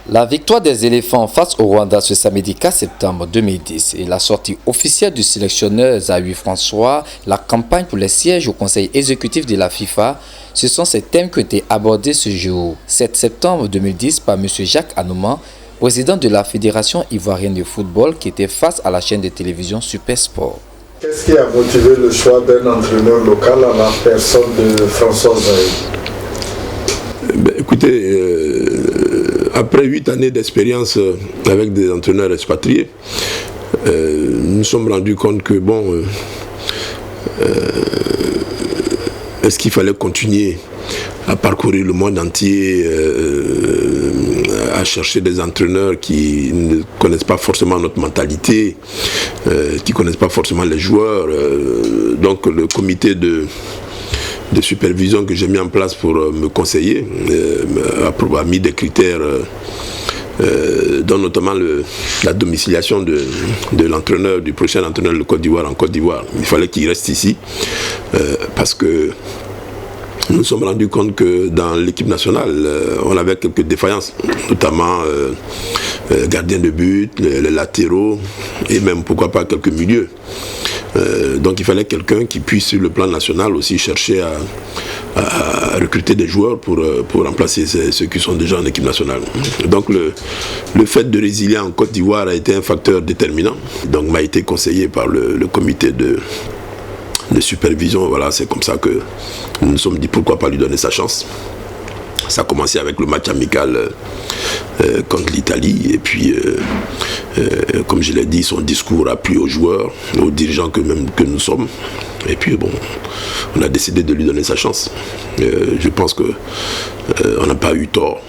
La victoire des éléphants face au Rwanda ce samedi 4 septembre 2010 et la sortie officielle du sélectionneur Xavier François, la campagne pour les sièges au conseil exécutif de la FIFA, ce sont ces thèmes qui ont été abordés ce jour, 7 septembre 2010, par M. Jacques Anouman, président de la Fédération ivoirienne de football, qui était face à la chaîne de télévision Super Sport. Qu'est-ce qui a motivé le choix d'un entraîneur local à la personne de François Xavier? Écoutez, après 8 années d'expérience avec des entraîneurs expatriés, nous nous sommes rendus compte que est-ce qu'il fallait continuer à parcourir le monde entier, à chercher des entraîneurs qui ne connaissent pas forcément notre mentalité, qui ne connaissent pas forcément les joueurs. Donc le comité de supervision que j'ai mis en place pour me conseiller a mis des critères, dont notamment la domiciliation de l'entraîneur, du prochain entraîneur de Côte d'Ivoire en Côte d'Ivoire. Il fallait qu'il reste ici parce que nous nous sommes rendus compte que dans l'équipe nationale, on avait quelques défaillances, notamment gardiens de but, les latéraux et même pourquoi pas quelques milieux. Donc il fallait quelqu'un qui puisse sur le plan national aussi chercher à recruter des joueurs pour remplacer ceux qui sont déjà en équipe nationale. Donc le fait de résilier en Côte d'Ivoire a été un facteur déterminant. Donc m'a été conseillé par le comité de supervision. Voilà, c'est comme ça que nous nous sommes dit pourquoi pas lui donner sa chance. Ça a commencé avec le match amical contre l'Italie et puis comme je l'ai dit, son discours a plu aux joueurs, aux dirigeants que nous sommes, et puis on a décidé de lui donner sa chance. Je pense que on n'a pas eu tort.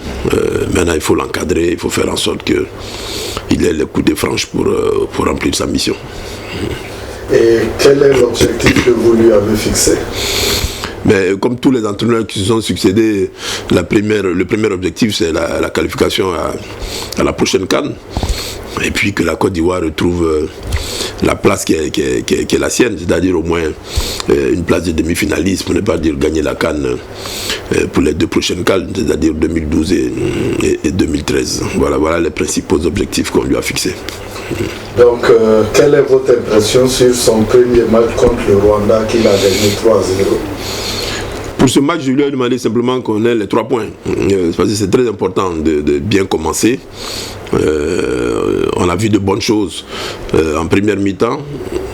Maintenant il faut l'encadrer, il faut faire en sorte qu'il ait le coup de franche pour remplir sa mission. Et quel est l'objectif que vous lui avez fixé? Mais comme tous les entraîneurs qui se sont succédés, le premier objectif c'est la qualification à la prochaine CAN. Et puis que la Côte d'Ivoire retrouve la place qui est la sienne, c'est-à-dire au moins une place de demi-finaliste, pour ne pas dire gagner la CAN pour les deux prochaines CAN, c'est-à-dire 2012 et 2013. Voilà les principaux objectifs qu'on lui a fixés. Donc, quelle est votre impression sur son premier match contre le Rwanda qu'il a gagné 3-0? Pour ce match, je lui ai demandé simplement qu'on ait les 3 points. Parce que c'est très important de bien commencer. On a vu de bonnes choses en première mi-temps.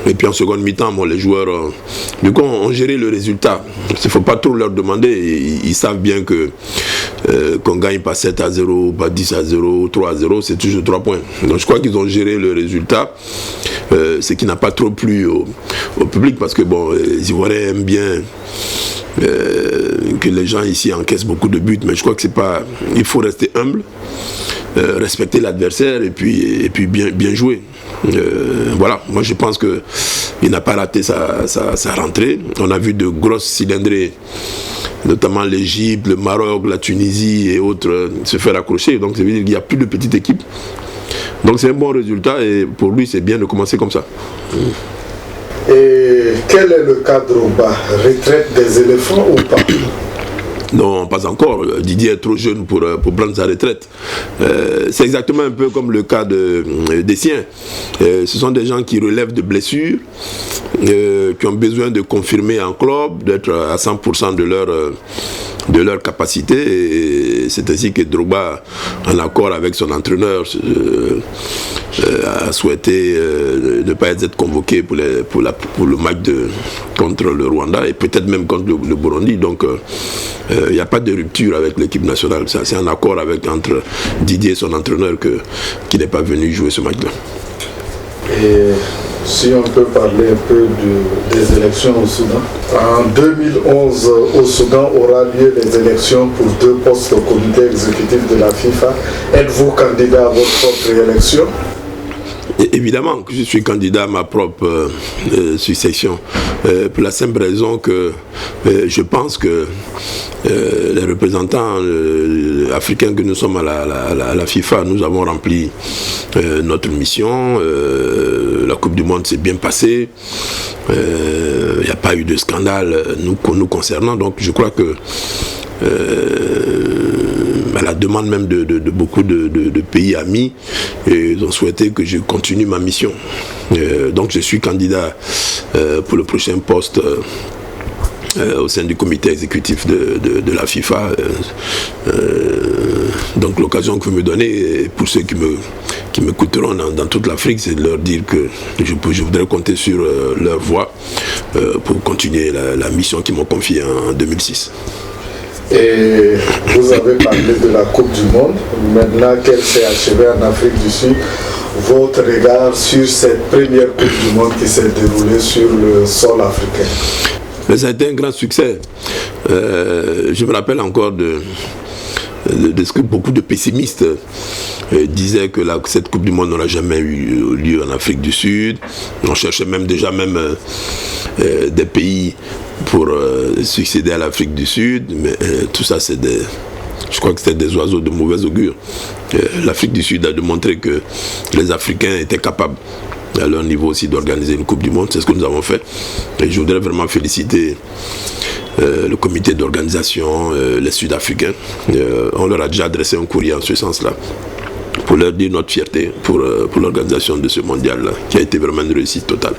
Et puis en seconde mi-temps, les joueurs du coup, ont géré le résultat. Il ne faut pas trop leur demander. Ils savent bien que qu'on ne gagne pas 7-0, pas 10-0, 3-0, c'est toujours 3 points. Donc je crois qu'ils ont géré le résultat. Ce qui n'a pas trop plu au public parce que les Ivoiriens aiment bien que les gens ici encaissent beaucoup de buts, mais je crois que c'est pas. Il faut rester humble, respecter l'adversaire et puis bien jouer. Voilà, moi je pense que il n'a pas raté sa rentrée. On a vu de grosses cylindrées, notamment l'Égypte, le Maroc, la Tunisie et autres se faire accrocher. Donc ça veut dire qu'il n'y a plus de petites équipes. Donc c'est un bon résultat et pour lui c'est bien de commencer comme ça. Et quel est le cadre au bas? Retraite des éléphants ou pas? Non, pas encore. Didier est trop jeune pour prendre sa retraite. C'est exactement un peu comme le cas des siens. Ce sont des gens qui relèvent de blessures, qui ont besoin de confirmer en club, d'être à 100% de leur capacité. Et c'est ainsi que Drogba, en accord avec son entraîneur, a souhaité ne pas être convoqué pour le match contre le Rwanda et peut-être même contre le Burundi. Donc il n'y a pas de rupture avec l'équipe nationale. C'est un accord entre Didier et son entraîneur qui n'est pas venu jouer ce match-là. Et si on peut parler un peu des élections au Soudan. En 2011, au Soudan aura lieu les élections pour 2 postes au comité exécutif de la FIFA. Êtes-vous candidat à votre propre réélection? Évidemment que je suis candidat à ma propre succession, pour la simple raison que je pense que les représentants africains que nous sommes à la FIFA, nous avons rempli notre mission. La Coupe du Monde s'est bien passée, il n'y a pas eu de scandale nous concernant, donc je crois que la demande même de beaucoup de pays amis, et ils ont souhaité que je continue ma mission. Donc je suis candidat pour le prochain poste au sein du comité exécutif de la FIFA. Donc l'occasion que vous me donnez, pour ceux qui m'écouteront dans toute l'Afrique, c'est de leur dire que je voudrais compter sur leur voix pour continuer la mission qu'ils m'ont confiée en 2006. Et vous avez parlé de la Coupe du Monde. Maintenant qu'elle s'est achevée en Afrique du Sud, votre regard sur cette première Coupe du Monde qui s'est déroulée sur le sol africain? Mais ça a été un grand succès. Je me rappelle encore de ce que beaucoup de pessimistes disaient que cette Coupe du Monde n'aura jamais eu lieu en Afrique du Sud. On cherchait déjà des pays pour succéder à l'Afrique du Sud, mais tout ça je crois que c'était des oiseaux de mauvais augure. L'Afrique du Sud a démontré que les Africains étaient capables à leur niveau aussi d'organiser une Coupe du Monde. C'est ce que nous avons fait. Et je voudrais vraiment féliciter le comité d'organisation, les Sud-Africains. On leur a déjà adressé un courrier en ce sens-là, pour leur dire notre fierté pour l'organisation de ce mondial-là, qui a été vraiment une réussite totale.